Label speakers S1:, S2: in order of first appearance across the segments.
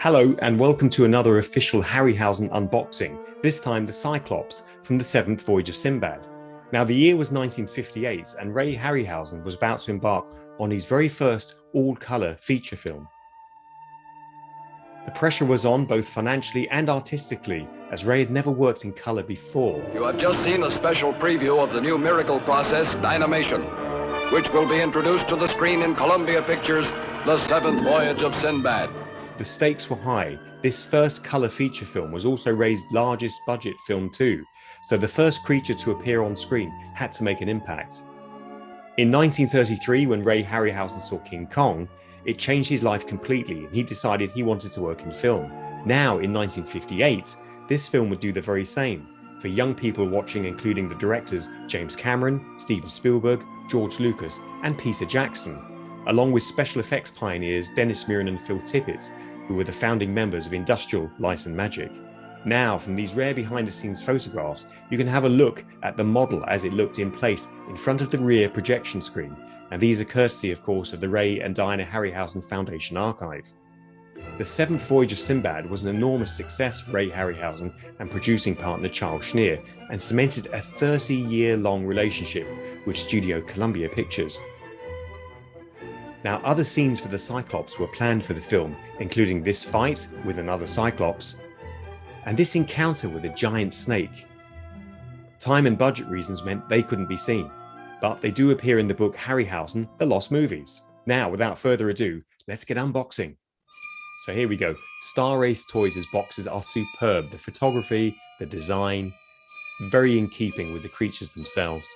S1: Hello and welcome to another official Harryhausen unboxing, this time the Cyclops from the Seventh Voyage of Sinbad. Now the year was 1958 and Ray Harryhausen was about to embark on his very first all-colour feature film. The pressure was on both financially and artistically, as Ray had never worked in colour before.
S2: You have just seen a special preview of the new miracle process, Dynamation, which will be introduced to the screen in Columbia Pictures' The Seventh Voyage of Sinbad.
S1: The stakes were high. This first colour feature film was also Ray's largest budget film too, so the first creature to appear on screen had to make an impact. In 1933, when Ray Harryhausen saw King Kong, it changed his life completely and he decided he wanted to work in film. Now, in 1958, this film would do the very same. For young people watching, including the directors James Cameron, Steven Spielberg, George Lucas and Peter Jackson, along with special effects pioneers Dennis Muren and Phil Tippett, who were the founding members of Industrial Light and Magic. Now, from these rare behind-the-scenes photographs, you can have a look at the model as it looked in place in front of the rear projection screen, and these are courtesy, of course, of the Ray and Diana Harryhausen Foundation archive. The Seventh Voyage of Sinbad was an enormous success for Ray Harryhausen and producing partner Charles Schneer, and cemented a 30-year-long relationship with Studio Columbia Pictures. Now, other scenes for the Cyclops were planned for the film, including this fight with another Cyclops, and this encounter with a giant snake. Time and budget reasons meant they couldn't be seen, but they do appear in the book Harryhausen, The Lost Movies. Now, without further ado, let's get unboxing. So here we go. Star Race Toys' boxes are superb. The photography, the design, very in keeping with the creatures themselves,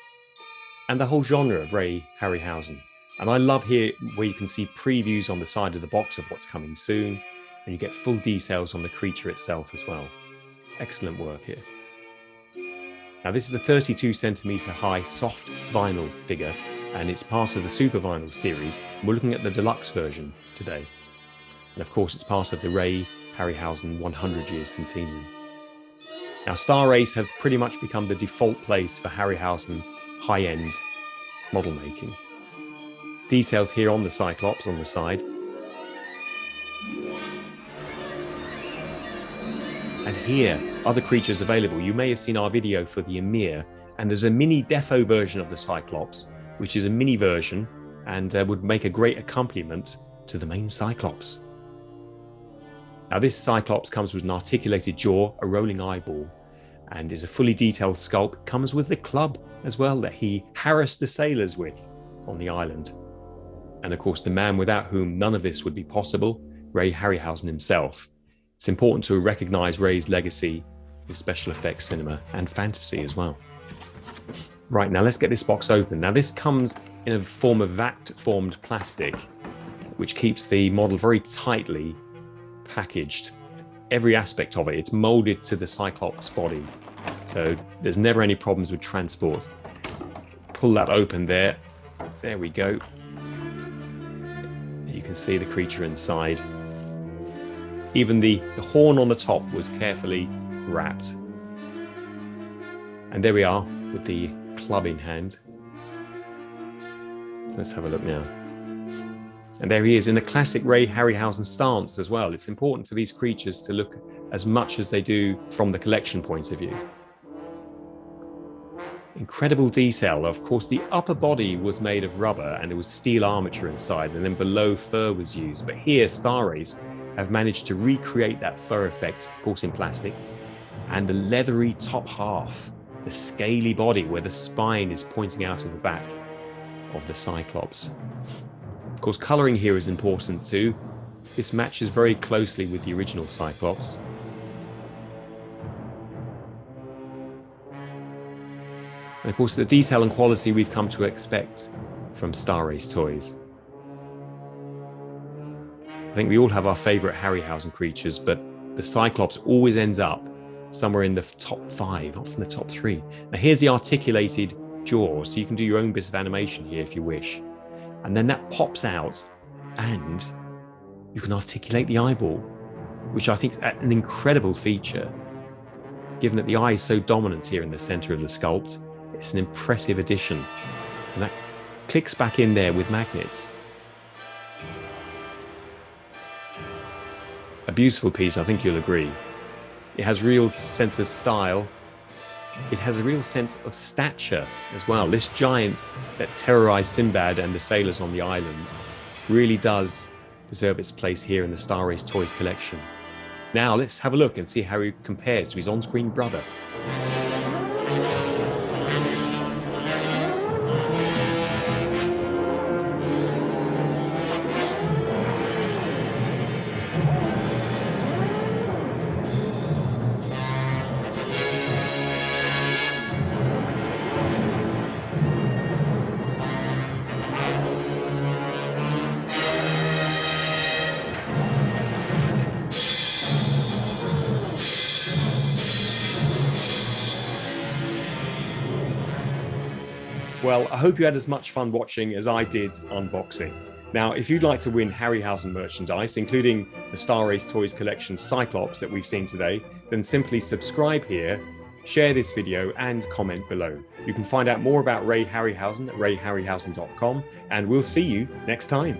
S1: and the whole genre of Ray Harryhausen. And I love here where you can see previews on the side of the box of what's coming soon, and you get full details on the creature itself as well. Excellent work here. Now this is a 32cm high soft vinyl figure, and it's part of the Super Vinyl series. We're looking at the deluxe version today. And of course it's part of the Ray Harryhausen 100 years centenary. Now Star Race have pretty much become the default place for Harryhausen high-end model making. Details here on the Cyclops on the side. And here, other creatures available. You may have seen our video for the Emir, and there's a mini defo version of the Cyclops, which is a mini version and would make a great accompaniment to the main Cyclops. Now this Cyclops comes with an articulated jaw, a rolling eyeball, and is a fully detailed sculpt. Comes with the club as well that he harassed the sailors with on the island. And of course, the man without whom none of this would be possible, Ray Harryhausen himself. It's important to recognize Ray's legacy in special effects cinema and fantasy as well. Right, now let's get this box open. Now this comes in a form of vat-formed plastic, which keeps the model very tightly packaged. Every aspect of it, it's molded to the Cyclops body. So there's never any problems with transport. Pull that open there. There we go. You can see the creature inside. Even the horn on the top was carefully wrapped. And there we are with the club in hand. So let's have a look now. And there he is in a classic Ray Harryhausen stance as well. It's important for these creatures to look as much as they do from the collection point of view. Incredible detail. Of course, the upper body was made of rubber and there was steel armature inside, and then below fur was used. But here, Star Race have managed to recreate that fur effect, of course in plastic, and the leathery top half, the scaly body where the spine is pointing out of the back of the Cyclops. Of course, colouring here is important too. This matches very closely with the original Cyclops. And of course, the detail and quality we've come to expect from Star Race Toys. I think we all have our favourite Harryhausen creatures, but the Cyclops always ends up somewhere in the top 5, often the top 3. Now here's the articulated jaw, so you can do your own bit of animation here if you wish. And then that pops out and you can articulate the eyeball, which I think is an incredible feature. Given that the eye is so dominant here in the centre of the sculpt, it's an impressive addition. And that clicks back in there with magnets. A beautiful piece, I think you'll agree. It has real sense of style. It has a real sense of stature as well. This giant that terrorized Sinbad and the sailors on the island really does deserve its place here in the Star Race Toys collection. Now let's have a look and see how he compares to his on-screen brother. Well, I hope you had as much fun watching as I did unboxing. Now, if you'd like to win Harryhausen merchandise, including the Star Race Toys collection Cyclops that we've seen today, then simply subscribe here, share this video, and comment below. You can find out more about Ray Harryhausen at rayharryhausen.com, and we'll see you next time.